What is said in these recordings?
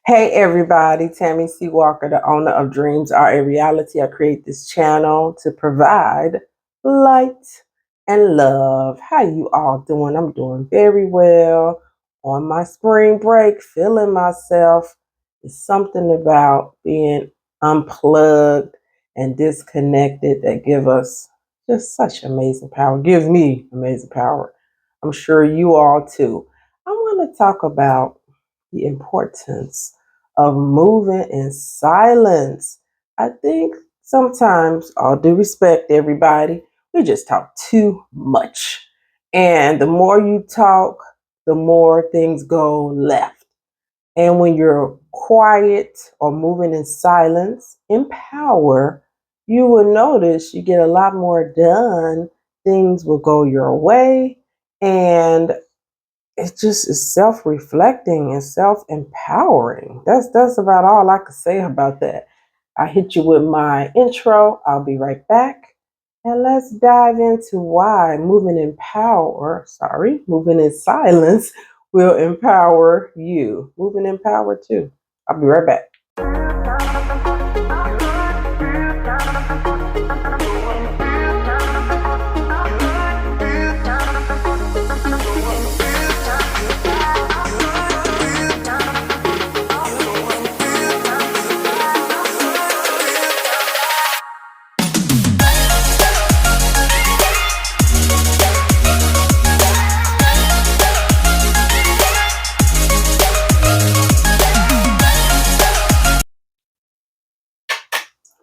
Hey everybody, Tammi C. Walker, the owner of Dreams Are a Reality. I create this channel to provide light and love. How you all doing? I'm doing very well. On my spring break, feeling myself. It's something about being unplugged and disconnected that give us just such amazing power. Gives me amazing power. I'm sure you all too. I want to talk about the importance of moving in silence. I think sometimes, all due respect, everybody, we just talk too much. And the more you talk, the more things go left. And when you're quiet or moving in silence, in power, you will notice you get a lot more done. Things will go your way. And it just is self-reflecting and self-empowering. That's about all I could say about that. I hit you with my intro. I'll be right back. And let's dive into why moving in silence will empower you. Moving in power too. I'll be right back.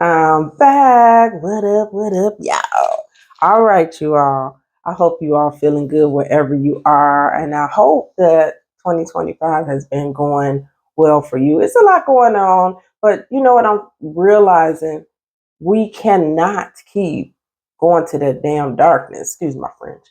I'm back. What up, y'all? All right, you all. I hope you all feeling good wherever you are. And I hope that 2025 has been going well for you. It's a lot going on, but you know what I'm realizing? We cannot keep going to that damn darkness, excuse my French.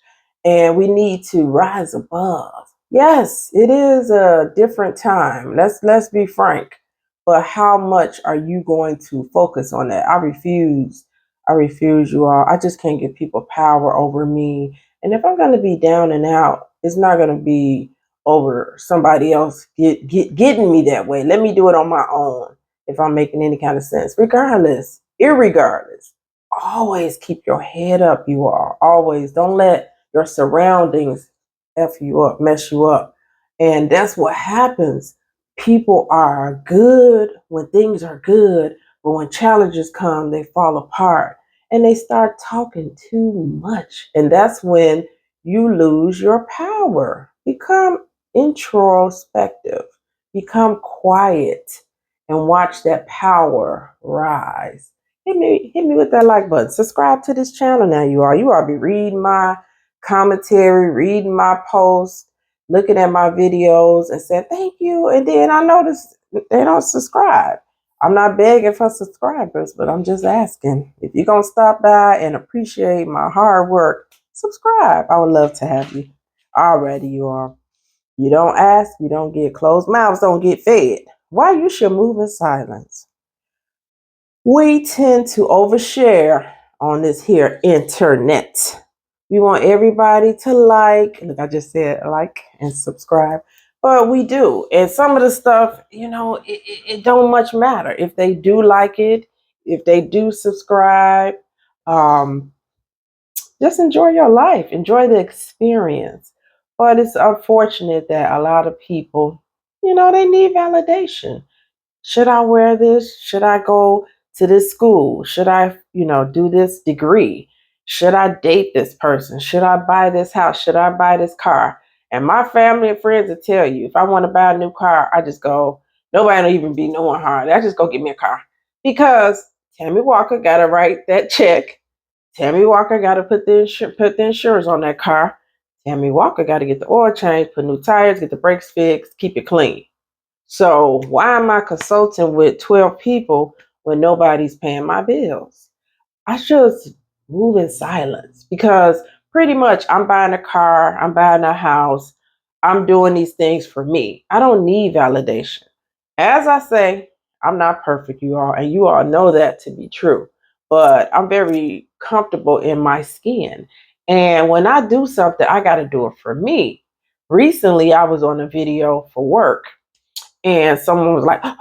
And we need to rise above. Yes, it is a different time. Let's be frank. But how much are you going to focus on that? I refuse. I refuse, you all. I just can't give people power over me. And if I'm going to be down and out, it's not going to be over somebody else getting me that way. Let me do it on my own if I'm making any kind of sense. Regardless, irregardless, always keep your head up, you all. Always. Don't let your surroundings F you up, mess you up. And that's what happens. People are good when things are good, but when challenges come, they fall apart and they start talking too much. And that's when you lose your power. Become introspective, become quiet, and watch that power rise. Hit me with that like button. Subscribe to this channel now, you all. You all be reading my commentary, reading my posts, looking at my videos and saying thank you. And then I notice they don't subscribe. I'm not begging for subscribers, but I'm just asking. If you're going to stop by and appreciate my hard work, subscribe. I would love to have you. Already, you are. You don't ask, you don't get. Closed mouths don't get fed. Why you should move in silence? We tend to overshare on this here internet. We want everybody to like. Look, I just said like and subscribe. But we do. And some of the stuff, it don't much matter. If they do like it, if they do subscribe, just enjoy your life. Enjoy the experience. But it's unfortunate that a lot of people, they need validation. Should I wear this? Should I go to this school? Should I, do this degree? Should I date this person? Should I buy this house? Should I buy this car? And my family and friends will tell you, if I want to buy a new car, I just go, nobody don't even be knowing hard. I just go get me a car. Because Tammi Walker got to write that check. Tammi Walker got to put the insurance on that car. Tammi Walker got to get the oil change, put new tires, get the brakes fixed, keep it clean. So why am I consulting with 12 people when nobody's paying my bills? I should move in silence because pretty much I'm buying a car, I'm buying a house, I'm doing these things for me. I don't need validation. As I say, I'm not perfect, you all, and you all know that to be true. But I'm very comfortable in my skin. And when I do something, I got to do it for me. Recently, I was on a video for work. and someone was like, oh,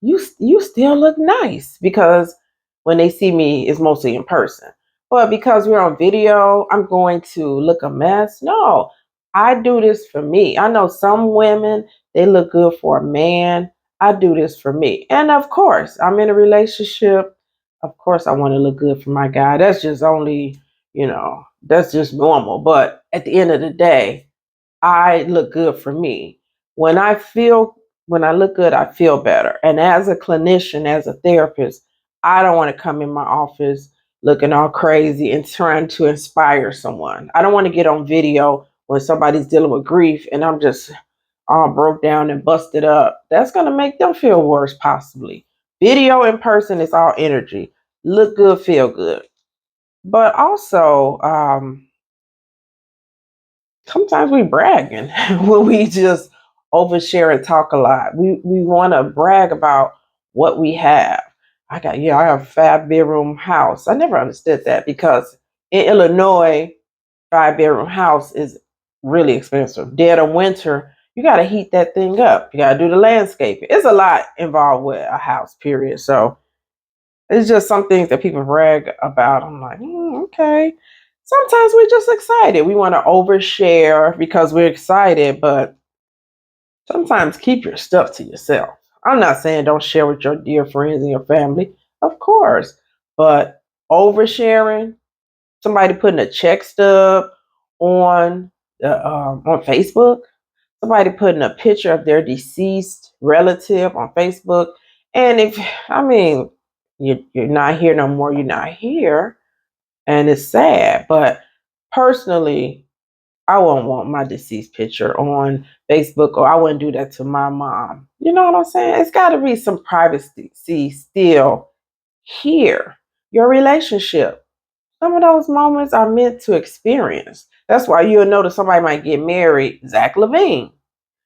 you still look nice, because when they see me, it's mostly in person. But because we're on video, I'm going to look a mess. No, I do this for me. I know some women, they look good for a man. I do this for me. And of course, I'm in a relationship. Of course, I want to look good for my guy. That's just only, that's just normal. But at the end of the day, I look good for me. When I feel, when I look good, I feel better. And as a clinician, as a therapist, I don't want to come in my office looking all crazy and trying to inspire someone. I don't want to get on video when somebody's dealing with grief and I'm just all broke down and busted up. That's going to make them feel worse, possibly. Video in person is all energy. Look good, feel good. But also, sometimes we bragging when we just overshare and talk a lot. We want to brag about what we have. I have a 5-bedroom house. I never understood that, because in Illinois, 5-bedroom house is really expensive. Dead of winter, you got to heat that thing up. You got to do the landscaping. It's a lot involved with a house, period. So it's just some things that people brag about. I'm like, okay. Sometimes we're just excited. We want to overshare because we're excited, but sometimes keep your stuff to yourself. I'm not saying don't share with your dear friends and your family, of course, but oversharing, somebody putting a check stub on Facebook, somebody putting a picture of their deceased relative on Facebook, and if I mean you're not here no more, you're not here, and it's sad. But personally, I wouldn't want my deceased picture on Facebook, or I wouldn't do that to my mom. You know what I'm saying? It's got to be some privacy still here. Your relationship. Some of those moments are meant to experience. That's why you'll notice somebody might get married. Zach LaVine,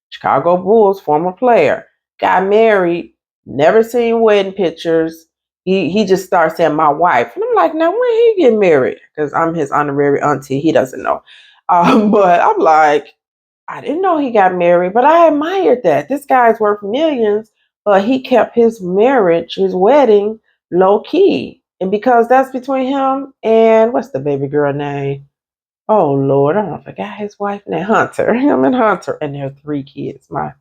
Chicago Bulls former player, got married, never seen wedding pictures. He just starts saying my wife. And I'm like, now when he get married? Because I'm his honorary auntie. He doesn't know. But I'm like, I didn't know he got married, but I admired that. This guy's worth millions, but he kept his marriage, his wedding, low key. And because that's between him and what's the baby girl name? Oh Lord, I forgot his wife name. Hunter. Him and Hunter. And their 3 kids. My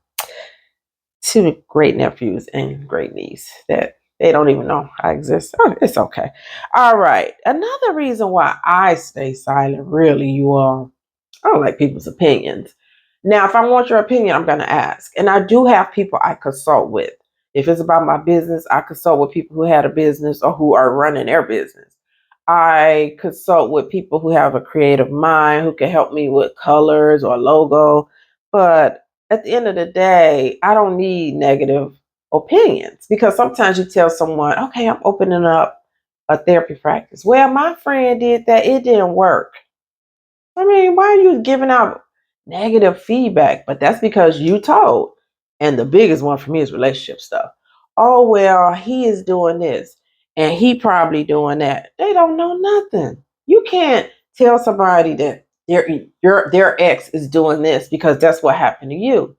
2 great nephews and great niece that they don't even know I exist. Oh, it's okay. All right. Another reason why I stay silent, really, you all, I don't like people's opinions. Now, if I want your opinion, I'm going to ask. And I do have people I consult with. If it's about my business, I consult with people who had a business or who are running their business. I consult with people who have a creative mind, who can help me with colors or logo. But at the end of the day, I don't need negative opinions, because sometimes you tell someone, okay, I'm opening up a therapy practice. Well, my friend did that. It didn't work. I mean, why are you giving out negative feedback? But that's because you told. And the biggest one for me is relationship stuff. Oh, well, he is doing this and he probably doing that. They don't know nothing. You can't tell somebody that their ex is doing this because that's what happened to you.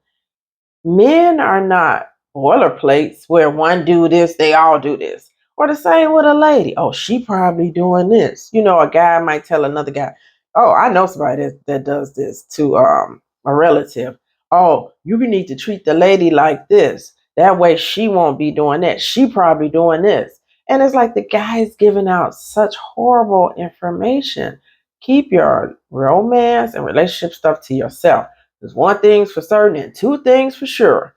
Men are not boilerplates where one do this, they all do this. Or the same with a lady. Oh, she probably doing this. You know, a guy might tell another guy, oh, I know somebody that does this to a relative. Oh, you need to treat the lady like this. That way she won't be doing that. She probably doing this. And it's like the guy is giving out such horrible information. Keep your romance and relationship stuff to yourself. There's one thing's for certain and 2 things for sure.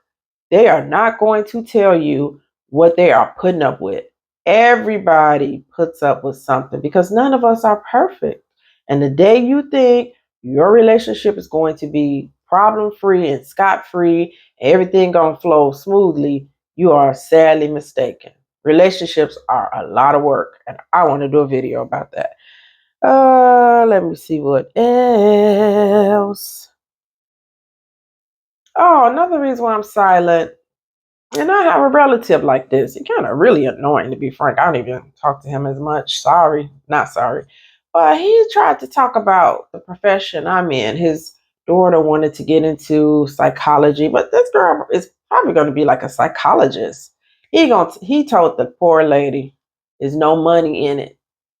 They are not going to tell you what they are putting up with. Everybody puts up with something because none of us are perfect. And the day you think your relationship is going to be problem free and scot free, everything going to flow smoothly, you are sadly mistaken. Relationships are a lot of work, and I want to do a video about that. Let me see what else. Oh, another reason why I'm silent, and I have a relative like this. It's kind of really annoying, to be frank. I don't even talk to him as much. Sorry, not sorry. But he tried to talk about the profession I'm in. His daughter wanted to get into psychology, but this girl is probably going to be like a psychologist. He told the poor lady, "There's no money in it."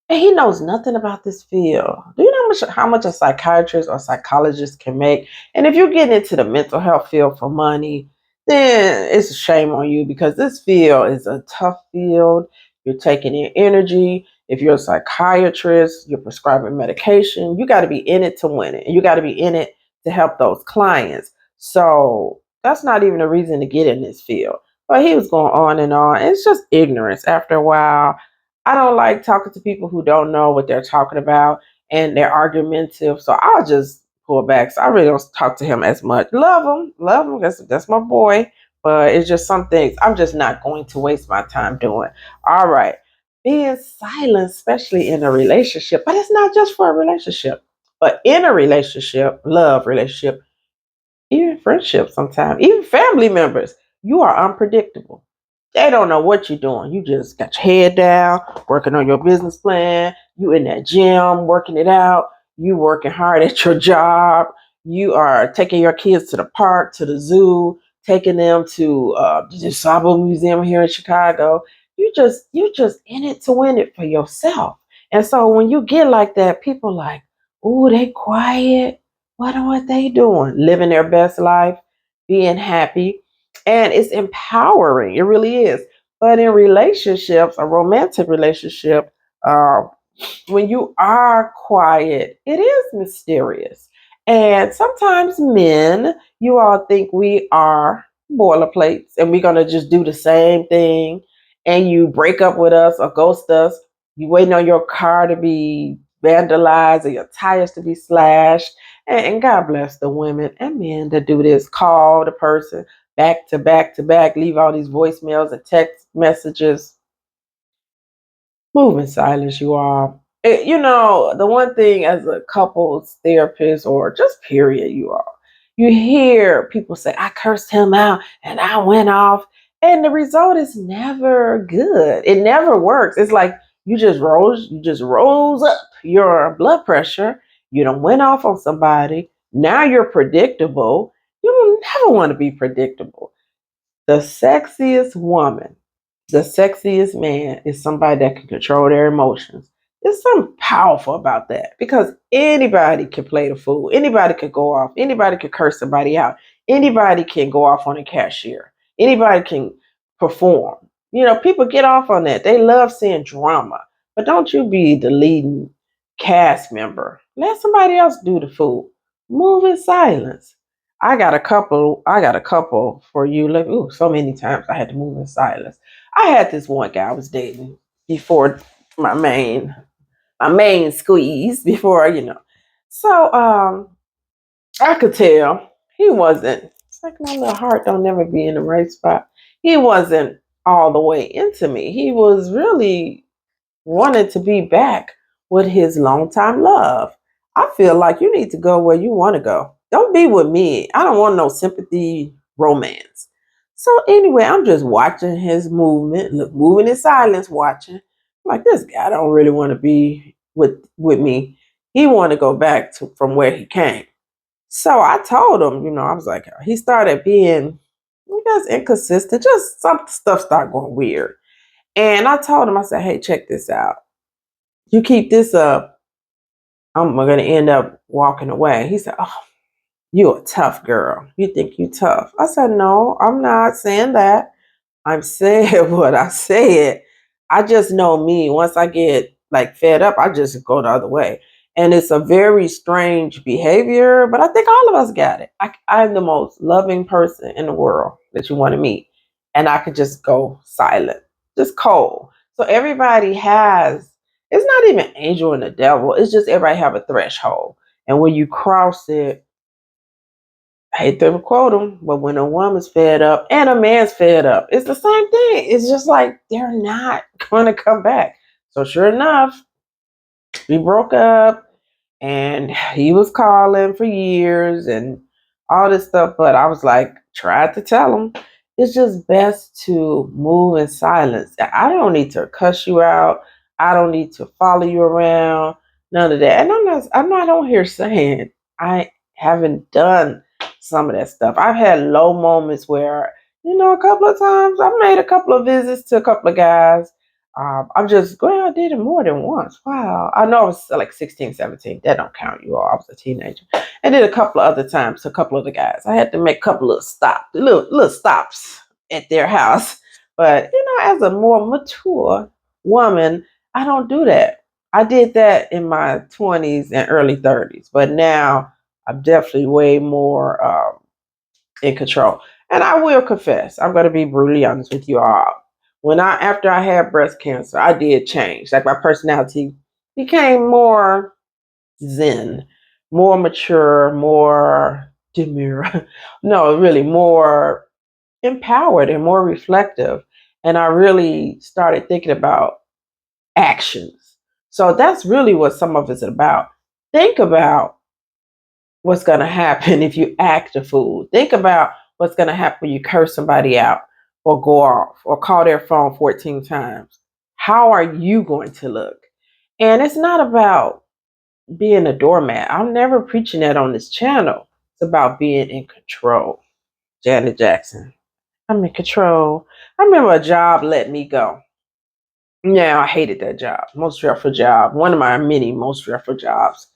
And he knows nothing about this field. Do you know how much a psychiatrist or psychologist can make? And if you're getting into the mental health field for money, then it's a shame on you, because this field is a tough field. You're taking in energy. If you're a psychiatrist, you're prescribing medication. You got to be in it to win it. And you got to be in it to help those clients. So that's not even a reason to get in this field. But he was going on and on. It's just ignorance after a while. I don't like talking to people who don't know what they're talking about and they're argumentative. So I'll just pull back. So I really don't talk to him as much. Love him. That's my boy. But it's just some things I'm just not going to waste my time doing. All right. Being silent, especially in a relationship, but it's not just for a relationship, but in a relationship, love relationship, even friendships sometimes, even family members, you are unpredictable. They don't know what you're doing. You just got your head down, working on your business plan. You in that gym, working it out. You working hard at your job. You are taking your kids to the park, to the zoo, taking them to the Sabo Museum here in Chicago. You just in it to win it for yourself. And so when you get like that, people like, "Ooh, they quiet. What are they doing? Living their best life, being happy." And it's empowering. It really is. But in relationships, a romantic relationship, uh, when you are quiet, it is mysterious. And sometimes men, you all think we are boilerplates and we're going to just do the same thing. And you break up with us or ghost us. You waiting on your car to be vandalized or your tires to be slashed. And God bless the women and men that do this. Call the person back to back to back, leave all these voicemails and text messages. Move in silence, you all. The one thing as a couples therapist or just period, you all, you hear people say, "I cursed him out and I went off." And the result is never good. It never works. It's like you just rose up your blood pressure. You don't went off on somebody. Now you're predictable. You don't never want to be predictable. The sexiest woman, the sexiest man is somebody that can control their emotions. There's something powerful about that, because anybody can play the fool. Anybody could go off. Anybody could curse somebody out. Anybody can go off on a cashier. Anybody can perform. People get off on that. They love seeing drama. But don't you be the leading cast member. Let somebody else do the fool. Move in silence. I got a couple for you. Like, ooh, so many times I had to move in silence. I had this one guy I was dating before my main my main squeeze before. So I could tell he wasn't. It's like my little heart don't never be in the right spot. He wasn't all the way into me. He was really wanted to be back with his longtime love. I feel like you need to go where you want to go. Don't be with me. I don't want no sympathy romance. So anyway, I'm just watching his movement, moving in silence, watching. I'm like, this guy don't really want to be with me. He want to go back to from where he came. So I told him, I was like, he started being, I guess, inconsistent. Just some stuff started going weird. And I told him, I said, hey, check this out. You keep this up, I'm going to end up walking away. He said, oh, you a tough girl. You think you tough. I said, no, I'm not saying that. I'm saying what I said. I just know me. Once I get like fed up, I just go the other way. And it's a very strange behavior, but I think all of us got it. I'm the most loving person in the world that you want to meet. And I could just go silent, just cold. So everybody has, it's not even angel and the devil. It's just everybody have a threshold. And when you cross it, I hate to quote them, but when a woman's fed up and a man's fed up, it's the same thing. It's just like they're not going to come back. So sure enough, we broke up and he was calling for years and all this stuff. But I was like, tried to tell him, it's just best to move in silence. I don't need to cuss you out. I don't need to follow you around. None of that. And I'm not on here saying I haven't done some of that stuff. I've had low moments where, a couple of times I made a couple of visits to a couple of guys. I'm just glad I did it more than once. Wow. I know I was like 16, 17. That don't count, you all. I was a teenager. I did a couple of other times to a couple of the guys. I had to make a couple of little stops at their house. But, as a more mature woman, I don't do that. I did that in my 20s and early 30s. But now I'm definitely way more in control. And I will confess, I'm going to be brutally honest with you all. After I had breast cancer, I did change. Like my personality became more zen, more mature, more demure. No, really more empowered and more reflective. And I really started thinking about actions. So that's really what some of it's about. Think about what's going to happen if you act a fool. Think about what's going to happen when you curse somebody out or go off or call their phone 14 times. How are you going to look? And it's not about being a doormat. I'm never preaching that on this channel. It's about being in control. Janet Jackson. I'm in control. I remember a job let me go. Yeah, I hated that job. Most stressful job. One of my many most stressful jobs.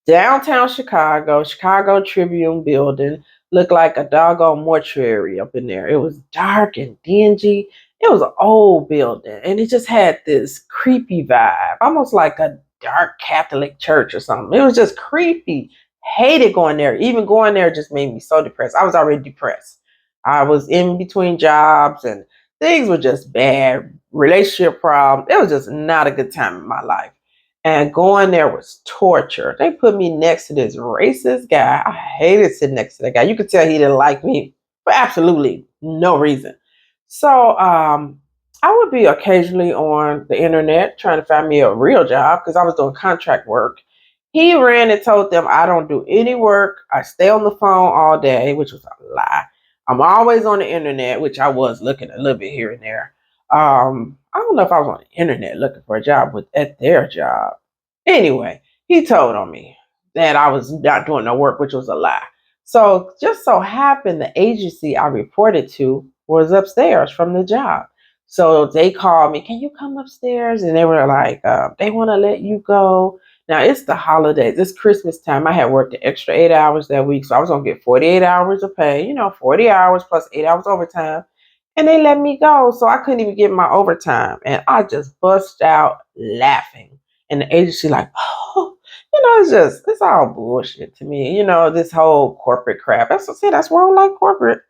Downtown Chicago, Chicago Tribune building. Looked like a doggone mortuary up in there. It was dark and dingy. It was an old building. And it just had this creepy vibe. Almost like a dark Catholic church or something. It was just creepy. Hated going there. Even going there just made me so depressed. I was already depressed. I was in between jobs and things were just bad, relationship problems. It was just not a good time in my life. And going there was torture. They put me next to this racist guy. I hated sitting next to that guy. You could tell he didn't like me for absolutely no reason. So I would be occasionally on the internet trying to find me a real job because I was doing contract work. He ran and told them I don't do any work. I stay on the phone all day, which was a lie. I'm always on the internet, which I was looking a little bit here and there. I don't know if I was on the internet looking for a job, but at their job. Anyway, he told on me that I was not doing no work, which was a lie. So just so happened the agency I reported to was upstairs from the job. So they called me, can you come upstairs? And they were like, they want to let you go. Now it's the holidays. It's Christmas time. I had worked the extra 8 hours that week. So I was going to get 48 hours of pay, 40 hours plus 8 hours overtime. And they let me go. So I couldn't even get my overtime. And I just bust out laughing. And the agency like, oh, it's all bullshit to me. This whole corporate crap. That's why I don't like corporate.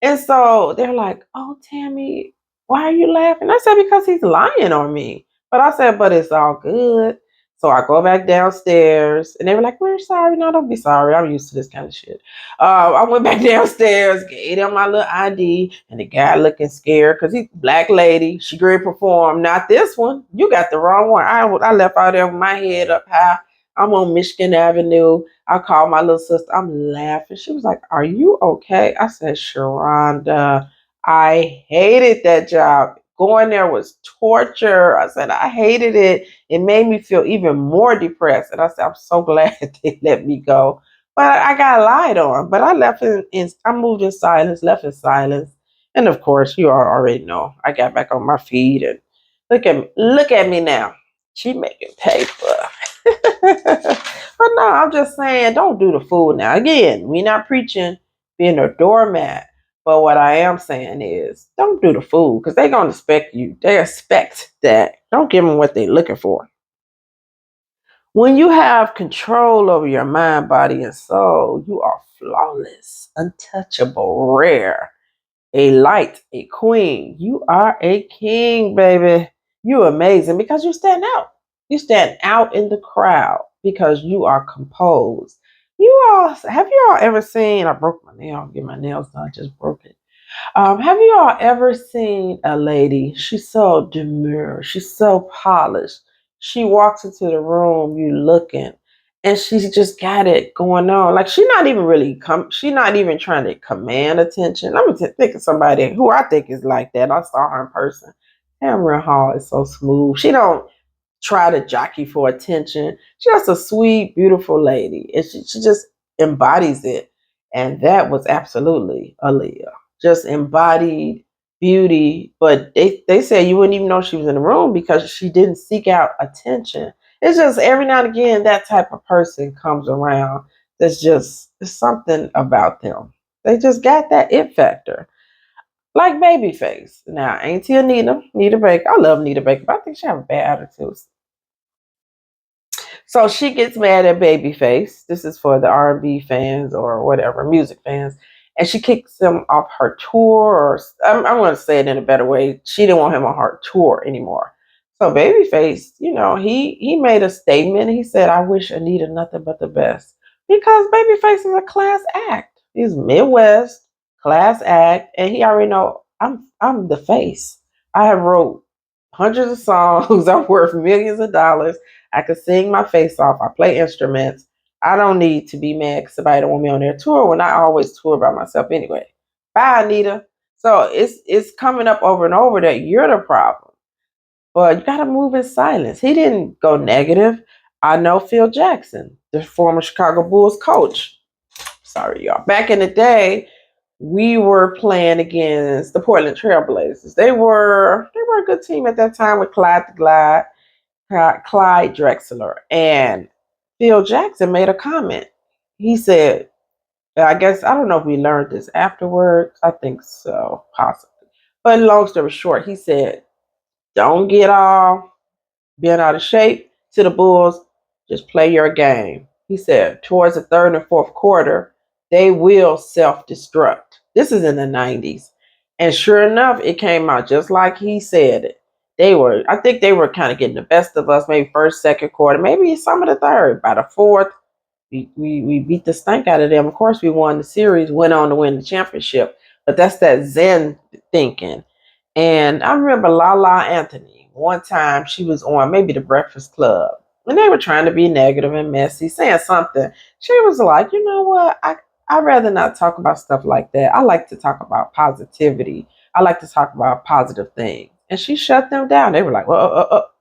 And so they're like, oh, Tammi, why are you laughing? I said, because he's lying on me. But I said, but it's all good. So I go back downstairs and they were like, we're sorry. No, don't be sorry. I'm used to this kind of shit. I went back downstairs, gave them my little ID, and the guy looking scared because he's a black lady. She great perform. Not this one. You got the wrong one. I left out there with my head up high. I'm on Michigan Avenue. I called my little sister. I'm laughing. She was like, are you okay? I said, Sharonda, I hated that job. Going there was torture. I said, I hated it. It made me feel even more depressed. And I said, I'm so glad they let me go. But I got lied on. But I left I moved in silence, left in silence. And of course, you all already know. I got back on my feet and look at me now. She making paper. But no, I'm just saying, don't do the fool now. Again, we're not preaching being a doormat. But what I am saying is, don't do the fool because they're going to expect you. They expect that. Don't give them what they're looking for. When you have control over your mind, body, and soul, you are flawless, untouchable, rare, a light, a queen. You are a king, baby. You're amazing because you stand out. You stand out in the crowd because you are composed. Have you all ever seen? I broke my nail. I'll get my nails done. I just broke it. Have you all ever seen a lady? She's so demure. She's so polished. She walks into the room, you looking, and she's just got it going on. Like she's not even really she's not even trying to command attention. I'm think of somebody who I think is like that. I saw her in person. Tamara Hall is so smooth. She don't try to jockey for attention. She's just a sweet, beautiful lady. And she just embodies it. And that was absolutely Aaliyah. Just embodied beauty. But they said you wouldn't even know she was in the room because she didn't seek out attention. It's just every now and again that type of person comes around. There's something about them. They just got that it factor. Like Babyface. Now, ain't he Nita Baker. I love Nita Baker, but I think she have a bad attitude. So she gets mad at Babyface. This is for the R&B fans or whatever, music fans. And she kicks him off her tour. Or I'm going to say it in a better way. She didn't want him on her tour anymore. So Babyface, he made a statement. He said, I wish Anita nothing but the best. Because Babyface is a class act. He's Midwest, class act. And he already know I'm the face. I have wrote hundreds of songs. I'm worth millions of dollars. I could sing my face off. I play instruments. I don't need to be mad because somebody don't want me on their tour when I always tour by myself anyway. Bye, Anita. So it's coming up over and over that you're the problem. But you got to move in silence. He didn't go negative. I know Phil Jackson, the former Chicago Bulls coach. Sorry, y'all. Back in the day, we were playing against the Portland Trailblazers. They were a good team at that time with Clyde Drexler. And Phil Jackson made a comment. He said, I guess, I don't know if we learned this afterwards. I think so, possibly. But long story short, he said, don't get all bent out of shape to the Bulls. Just play your game. He said, towards the third and fourth quarter, they will self-destruct. This is in the 90s. And sure enough, it came out just like he said it. I think they were kind of getting the best of us, maybe first, second quarter, maybe some of the third. By the fourth, we beat the stank out of them. Of course, we won the series, went on to win the championship. But that's that Zen thinking. And I remember Lala Anthony. One time she was on maybe the Breakfast Club. And they were trying to be negative and messy, saying something. She was like, you know what? I'd rather not talk about stuff like that. I like to talk about positivity. I like to talk about positive things. And she shut them down. They were like, well.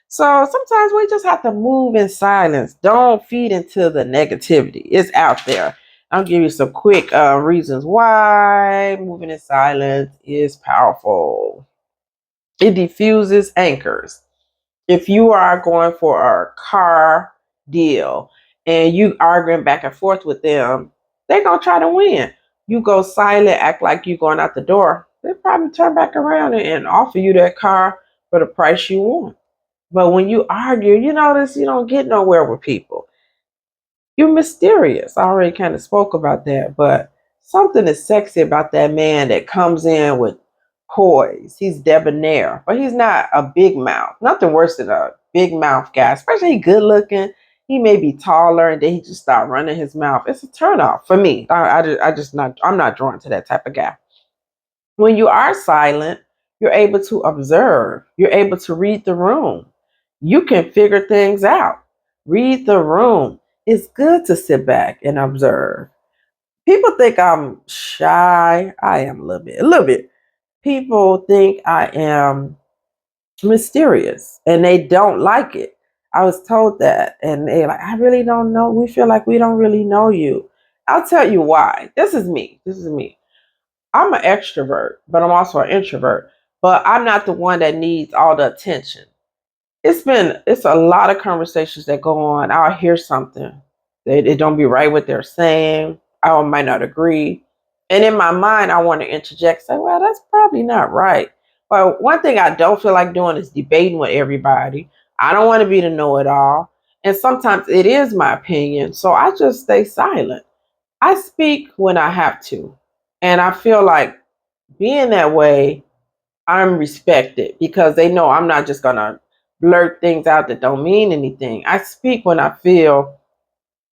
So sometimes we just have to move in silence. Don't feed into the negativity. It's out there. I'll give you some quick reasons why moving in silence is powerful. It diffuses anchors. If you are going for a car deal and you arguing back and forth with them, they're going to try to win. You go silent, act like you're going out the door. They probably turn back around and offer you that car for the price you want. But when you argue, you notice you don't get nowhere with people. You're mysterious. I already kind of spoke about that, but something is sexy about that man that comes in with poise. He's debonair, but he's not a big mouth. Nothing worse than a big mouth guy, especially he good looking. He may be taller, and then he just start running his mouth. It's a turnoff for me. I'm not drawn to that type of guy. When you are silent, you're able to observe. You're able to read the room. You can figure things out. Read the room. It's good to sit back and observe. People think I'm shy. I am a little bit. A little bit. People think I am mysterious and they don't like it. I was told that and they're like, I really don't know. We feel like we don't really know you. I'll tell you why. This is me. I'm an extrovert, but I'm also an introvert. But I'm not the one that needs all the attention. It's a lot of conversations that go on. I'll hear something. It don't be right what they're saying. I might not agree. And in my mind, I want to interject, say, well, that's probably not right. But one thing I don't feel like doing is debating with everybody. I don't want to be the know-it-all. And sometimes it is my opinion. So I just stay silent. I speak when I have to. And I feel like being that way, I'm respected because they know I'm not just going to blurt things out that don't mean anything. I speak when I feel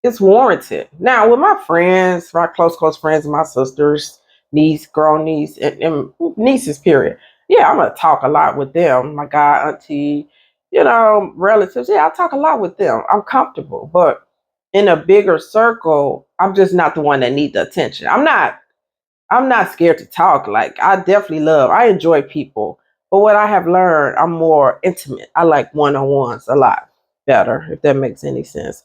it's warranted. Now, with my friends, my close friends, my sisters, niece, girl niece, and nieces, period. Yeah, I'm going to talk a lot with them. My god, auntie, relatives. Yeah, I talk a lot with them. I'm comfortable. But in a bigger circle, I'm just not the one that needs the attention. I'm not scared to talk. Like I enjoy people. But what I have learned, I'm more intimate. I like one-on-ones a lot better, if that makes any sense.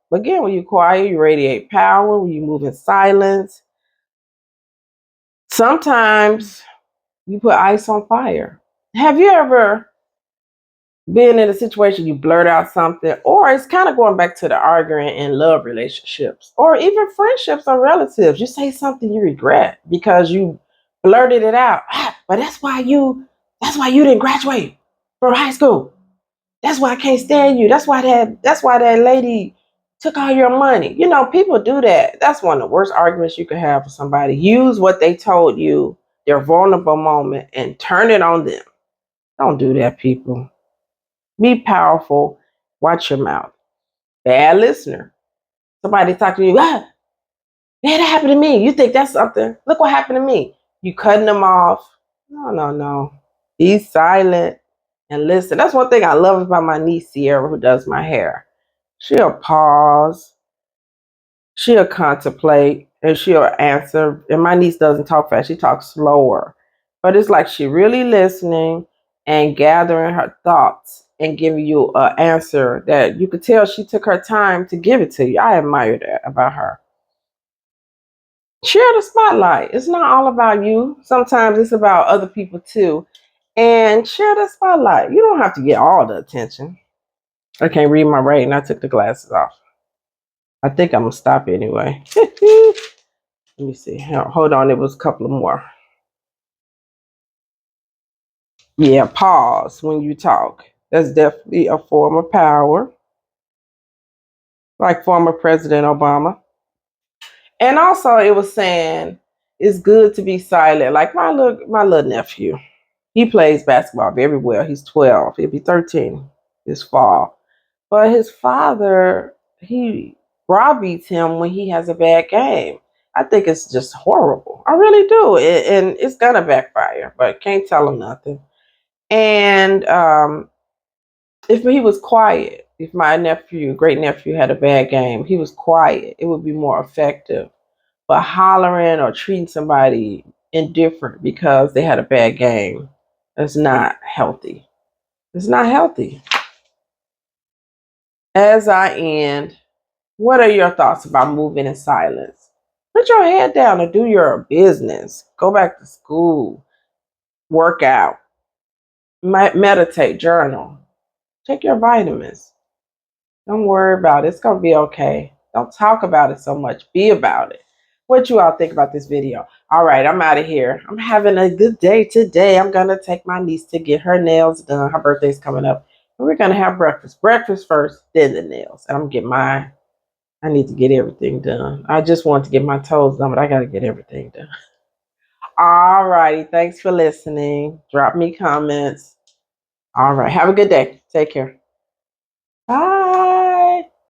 But again, when you're quiet, you radiate power. When you move in silence, sometimes you put ice on fire. Have you ever been in a situation you blurt out something, or it's kind of going back to the arguing in love relationships, or even friendships or relatives? You say something you regret because you blurted it out. But that's why you didn't graduate from high school. That's why I can't stand you. That's why that lady took all your money. You know, people do that. That's one of the worst arguments you could have with somebody. Use what they told you, their vulnerable moment, and turn it on them. Don't do that, people. Be powerful. Watch your mouth. Bad listener. Somebody talking to you, yeah, that happened to me. You think that's something? Look what happened to me. You cutting them off. No, no, no. Be silent and listen. That's one thing I love about my niece Sierra, who does my hair. She'll pause, she'll contemplate, and she'll answer. And my niece doesn't talk fast, she talks slower. But it's like she really listening and gathering her thoughts and giving you an answer that you could tell she took her time to give it to you. I admire that about her. Share the spotlight. It's not all about you. Sometimes it's about other people too. And share the spotlight. You don't have to get all the attention. I can't read my writing. I took the glasses off. I think I'm gonna stop anyway. Let me see. Hold on. It was a couple of more. Yeah, pause when you talk. That's definitely a form of power, like former President Obama. And also, it was saying it's good to be silent. Like my little nephew, he plays basketball very well. He's 12. He'll be 13 this fall. But his father, he browbeats him when he has a bad game. I think it's just horrible. I really do. And it's gonna backfire, but can't tell him nothing. And if he was quiet, if my nephew, great nephew, had a bad game, he was quiet, it would be more effective. But hollering or treating somebody indifferent because they had a bad game is not healthy. It's not healthy. As I end, what are your thoughts about moving in silence? Put your head down and do your business. Go back to school, work out, meditate, journal, take your vitamins. Don't worry about it. It's going to be okay. Don't talk about it so much. Be about it. What you all think about this video? All right, I'm out of here. I'm having a good day today. I'm going to take my niece to get her nails done. Her birthday's coming up. And we're going to have breakfast. Breakfast first, then the nails. And I'm going to get mine. I need to get everything done. I just want to get my toes done, but I got to get everything done. All righty. Thanks for listening. Drop me comments. All right. Have a good day. Take care. Bye.